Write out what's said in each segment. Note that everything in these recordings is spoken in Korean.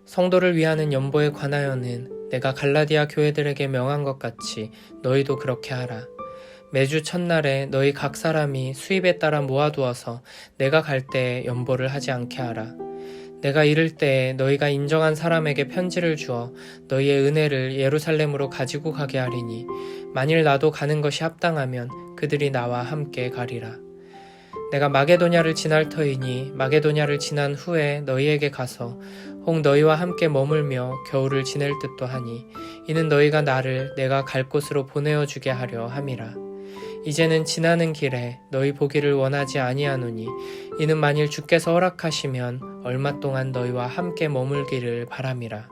성도를 위하는 연보에 관하여는 내가 갈라디아 교회들에게 명한 것 같이 너희도 그렇게 하라. 매주 첫날에 너희 각 사람이 수입에 따라 모아두어서 내가 갈 때에 연보를 하지 않게 하라. 내가 이를 때에 너희가 인정한 사람에게 편지를 주어 너희의 은혜를 예루살렘으로 가지고 가게 하리니 만일 나도 가는 것이 합당하면 그들이 나와 함께 가리라. 내가 마게도냐를 지날 터이니 마게도냐를 지난 후에 너희에게 가서 혹 너희와 함께 머물며 겨울을 지낼 듯도 하니 이는 너희가 나를 내가 갈 곳으로 보내어 주게 하려 함이라. 이제는 지나는 길에 너희 보기를 원하지 아니하노니 이는 만일 주께서 허락하시면 얼마 동안 너희와 함께 머물기를 바람이라.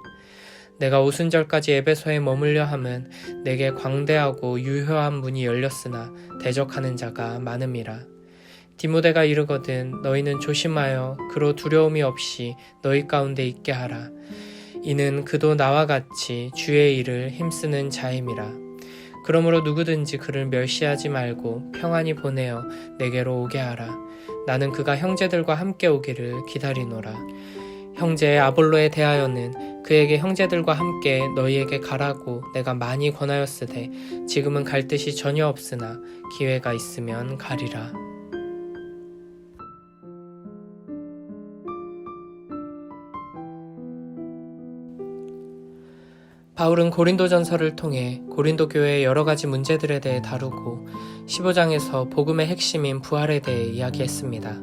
내가 오순절까지 에베소에 머물려 함은 내게 광대하고 유효한 문이 열렸으나 대적하는 자가 많음이라. 디모데가 이르거든 너희는 조심하여 그로 두려움이 없이 너희 가운데 있게 하라. 이는 그도 나와 같이 주의 일을 힘쓰는 자임이라. 그러므로 누구든지 그를 멸시하지 말고 평안히 보내어 내게로 오게 하라. 나는 그가 형제들과 함께 오기를 기다리노라. 형제 아볼로에 대하여는 그에게 형제들과 함께 너희에게 가라고 내가 많이 권하였으되 지금은 갈 뜻이 전혀 없으나 기회가 있으면 가리라. 바울은 고린도전서를 통해 고린도 교회의 여러 가지 문제들에 대해 다루고 15장에서 복음의 핵심인 부활에 대해 이야기했습니다.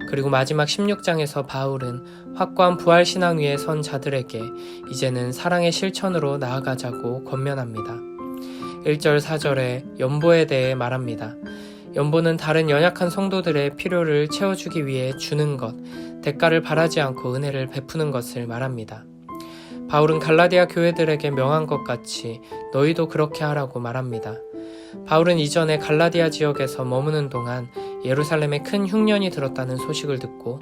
그리고 마지막 16장에서 바울은 확고한 부활 신앙 위에 선 자들에게 이제는 사랑의 실천으로 나아가자고 권면합니다. 1절 4절에 연보에 대해 말합니다. 연보는 다른 연약한 성도들의 필요를 채워주기 위해 주는 것, 대가를 바라지 않고 은혜를 베푸는 것을 말합니다. 바울은 갈라디아 교회들에게 명한 것 같이 너희도 그렇게 하라고 말합니다. 바울은 이전에 갈라디아 지역에서 머무는 동안 예루살렘에 큰 흉년이 들었다는 소식을 듣고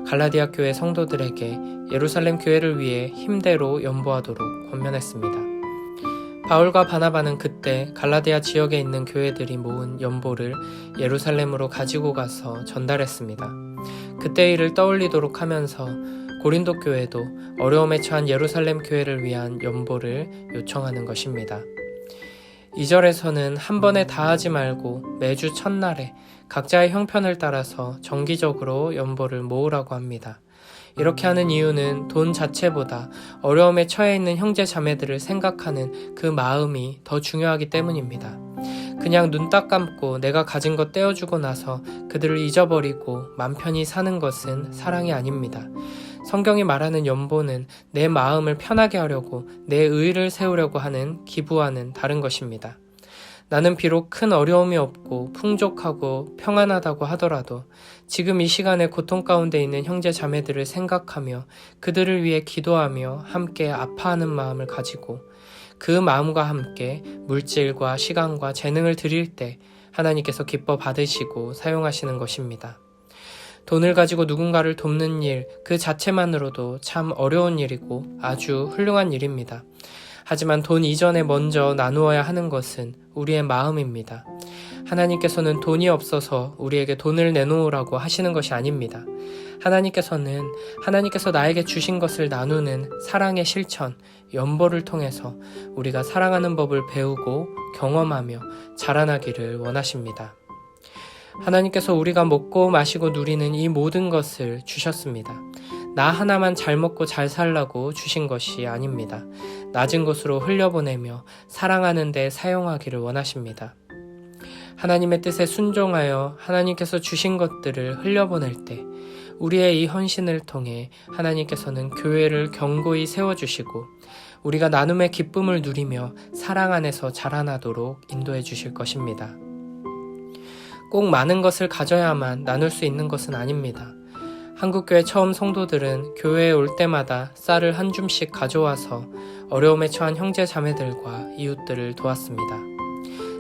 갈라디아 교회 성도들에게 예루살렘 교회를 위해 힘대로 연보하도록 권면했습니다. 바울과 바나바는 그때 갈라디아 지역에 있는 교회들이 모은 연보를 예루살렘으로 가지고 가서 전달했습니다. 그때 일을 떠올리도록 하면서 고린도 교회도 어려움에 처한 예루살렘 교회를 위한 연보를 요청하는 것입니다. 2절에서는 한 번에 다 하지 말고 매주 첫날에 각자의 형편을 따라서 정기적으로 연보를 모으라고 합니다. 이렇게 하는 이유는 돈 자체보다 어려움에 처해 있는 형제 자매들을 생각하는 그 마음이 더 중요하기 때문입니다. 그냥 눈 딱 감고 내가 가진 것 떼어주고 나서 그들을 잊어버리고 맘 편히 사는 것은 사랑이 아닙니다. 성경이 말하는 연보는 내 마음을 편하게 하려고 내 의의를 세우려고 하는 기부와는 다른 것입니다. 나는 비록 큰 어려움이 없고 풍족하고 평안하다고 하더라도 지금 이 시간에 고통 가운데 있는 형제 자매들을 생각하며 그들을 위해 기도하며 함께 아파하는 마음을 가지고 그 마음과 함께 물질과 시간과 재능을 드릴 때 하나님께서 기뻐 받으시고 사용하시는 것입니다. 돈을 가지고 누군가를 돕는 일 그 자체만으로도 참 어려운 일이고 아주 훌륭한 일입니다. 하지만 돈 이전에 먼저 나누어야 하는 것은 우리의 마음입니다. 하나님께서는 돈이 없어서 우리에게 돈을 내놓으라고 하시는 것이 아닙니다. 하나님께서 나에게 주신 것을 나누는 사랑의 실천, 연보를 통해서 우리가 사랑하는 법을 배우고 경험하며 자라나기를 원하십니다. 하나님께서 우리가 먹고 마시고 누리는 이 모든 것을 주셨습니다. 나 하나만 잘 먹고 잘 살라고 주신 것이 아닙니다. 낮은 곳으로 흘려보내며 사랑하는 데 사용하기를 원하십니다. 하나님의 뜻에 순종하여 하나님께서 주신 것들을 흘려보낼 때 우리의 이 헌신을 통해 하나님께서는 교회를 견고히 세워주시고 우리가 나눔의 기쁨을 누리며 사랑 안에서 자라나도록 인도해 주실 것입니다. 꼭 많은 것을 가져야만 나눌 수 있는 것은 아닙니다. 한국교회 처음 성도들은 교회에 올 때마다 쌀을 한 줌씩 가져와서 어려움에 처한 형제 자매들과 이웃들을 도왔습니다.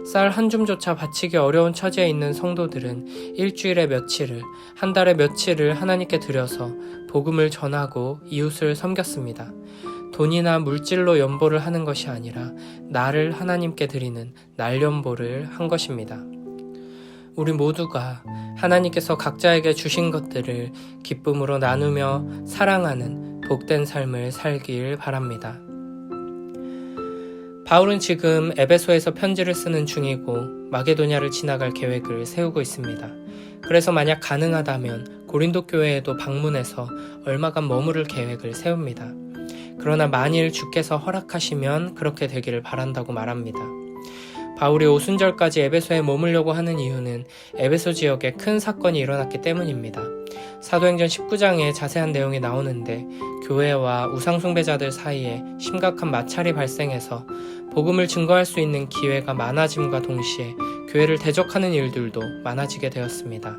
쌀 한 줌조차 바치기 어려운 처지에 있는 성도들은 일주일에 며칠을, 한 달에 며칠을 하나님께 드려서 복음을 전하고 이웃을 섬겼습니다. 돈이나 물질로 연보를 하는 것이 아니라 나를 하나님께 드리는 날연보를 한 것입니다. 우리 모두가 하나님께서 각자에게 주신 것들을 기쁨으로 나누며 사랑하는 복된 삶을 살길 바랍니다. 바울은 지금 에베소에서 편지를 쓰는 중이고 마게도냐를 지나갈 계획을 세우고 있습니다. 그래서 만약 가능하다면 고린도 교회에도 방문해서 얼마간 머무를 계획을 세웁니다. 그러나 만일 주께서 허락하시면 그렇게 되기를 바란다고 말합니다. 바울이 오순절까지 에베소에 머물려고 하는 이유는 에베소 지역에 큰 사건이 일어났기 때문입니다. 사도행전 19장에 자세한 내용이 나오는데 교회와 우상숭배자들 사이에 심각한 마찰이 발생해서 복음을 증거할 수 있는 기회가 많아짐과 동시에 교회를 대적하는 일들도 많아지게 되었습니다.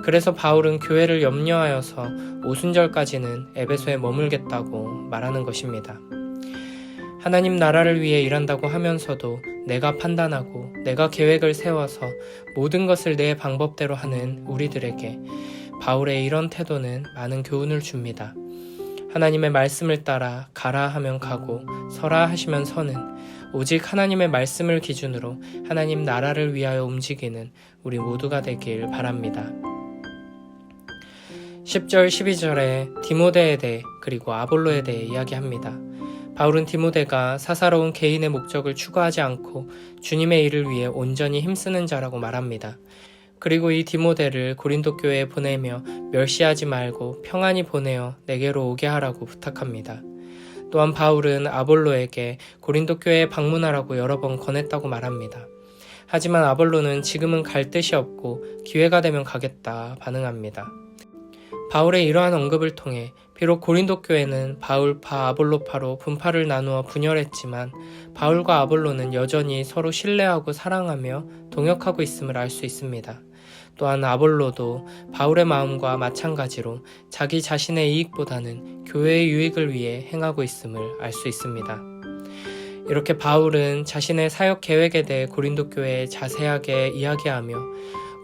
그래서 바울은 교회를 염려하여서 오순절까지는 에베소에 머물겠다고 말하는 것입니다. 하나님 나라를 위해 일한다고 하면서도 내가 판단하고 내가 계획을 세워서 모든 것을 내 방법대로 하는 우리들에게 바울의 이런 태도는 많은 교훈을 줍니다. 하나님의 말씀을 따라 가라 하면 가고 서라 하시면 서는 오직 하나님의 말씀을 기준으로 하나님 나라를 위하여 움직이는 우리 모두가 되길 바랍니다. 10절 12절에 디모데에 대해 그리고 아볼로에 대해 이야기합니다. 바울은 디모데가 사사로운 개인의 목적을 추구하지 않고 주님의 일을 위해 온전히 힘쓰는 자라고 말합니다. 그리고 이 디모데를 고린도 교회에 보내며 멸시하지 말고 평안히 보내어 내게로 오게 하라고 부탁합니다. 또한 바울은 아볼로에게 고린도 교회에 방문하라고 여러 번 권했다고 말합니다. 하지만 아볼로는 지금은 갈 뜻이 없고 기회가 되면 가겠다 반응합니다. 바울의 이러한 언급을 통해 비록 고린도 교회는 바울파 아볼로파로 분파를 나누어 분열했지만 바울과 아볼로는 여전히 서로 신뢰하고 사랑하며 동역하고 있음을 알 수 있습니다. 또한 아볼로도 바울의 마음과 마찬가지로 자기 자신의 이익보다는 교회의 유익을 위해 행하고 있음을 알 수 있습니다. 이렇게 바울은 자신의 사역 계획에 대해 고린도 교회에 자세하게 이야기하며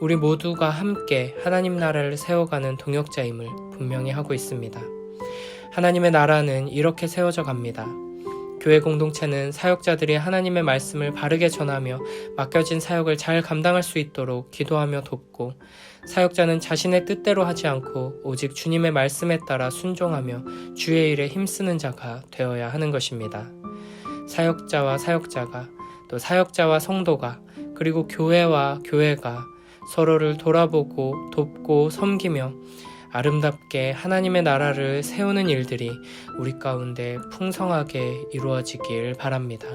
우리 모두가 함께 하나님 나라를 세워가는 동역자임을 분명히 하고 있습니다. 하나님의 나라는 이렇게 세워져 갑니다. 교회 공동체는 사역자들이 하나님의 말씀을 바르게 전하며 맡겨진 사역을 잘 감당할 수 있도록 기도하며 돕고 사역자는 자신의 뜻대로 하지 않고 오직 주님의 말씀에 따라 순종하며 주의 일에 힘쓰는 자가 되어야 하는 것입니다. 사역자와 사역자가 또 사역자와 성도가 그리고 교회와 교회가 서로를 돌아보고 돕고 섬기며 아름답게 하나님의 나라를 세우는 일들이 우리 가운데 풍성하게 이루어지길 바랍니다.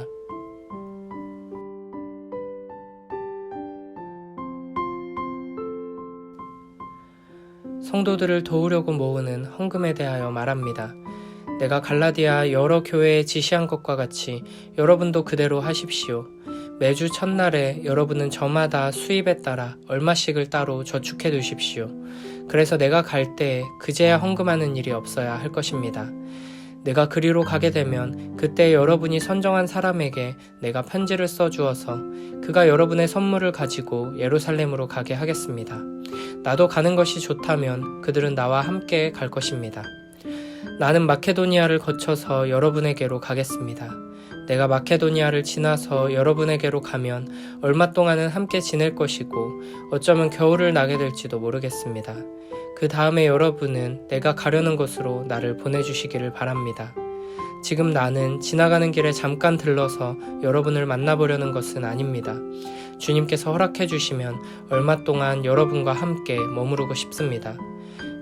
성도들을 도우려고 모으는 헌금에 대하여 말합니다. 내가 갈라디아 여러 교회에 지시한 것과 같이 여러분도 그대로 하십시오. 매주 첫날에 여러분은 저마다 수입에 따라 얼마씩을 따로 저축해 두십시오. 그래서 내가 갈 때에 그제야 헌금하는 일이 없어야 할 것입니다. 내가 그리로 가게 되면 그때 여러분이 선정한 사람에게 내가 편지를 써주어서 그가 여러분의 선물을 가지고 예루살렘으로 가게 하겠습니다. 나도 가는 것이 좋다면 그들은 나와 함께 갈 것입니다. 나는 마케도니아를 거쳐서 여러분에게로 가겠습니다. 내가 마케도니아를 지나서 여러분에게로 가면 얼마 동안은 함께 지낼 것이고 어쩌면 겨울을 나게 될지도 모르겠습니다. 그 다음에 여러분은 내가 가려는 곳으로 나를 보내주시기를 바랍니다. 지금 나는 지나가는 길에 잠깐 들러서 여러분을 만나보려는 것은 아닙니다. 주님께서 허락해 주시면 얼마 동안 여러분과 함께 머무르고 싶습니다.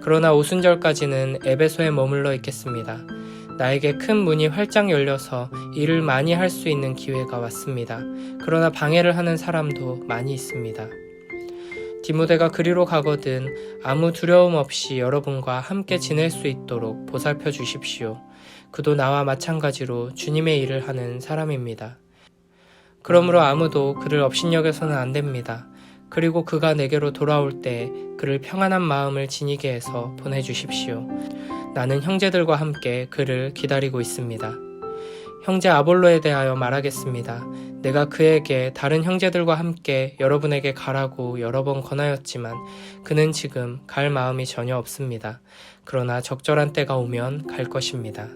그러나 오순절까지는 에베소에 머물러 있겠습니다. 나에게 큰 문이 활짝 열려서 일을 많이 할 수 있는 기회가 왔습니다. 그러나 방해를 하는 사람도 많이 있습니다. 디모데가 그리로 가거든 아무 두려움 없이 여러분과 함께 지낼 수 있도록 보살펴 주십시오. 그도 나와 마찬가지로 주님의 일을 하는 사람입니다. 그러므로 아무도 그를 업신여겨서는 안 됩니다. 그리고 그가 내게로 돌아올 때 그를 평안한 마음을 지니게 해서 보내주십시오. 나는 형제들과 함께 그를 기다리고 있습니다. 형제 아볼로에 대하여 말하겠습니다. 내가 그에게 다른 형제들과 함께 여러분에게 가라고 여러 번 권하였지만 그는 지금 갈 마음이 전혀 없습니다. 그러나 적절한 때가 오면 갈 것입니다.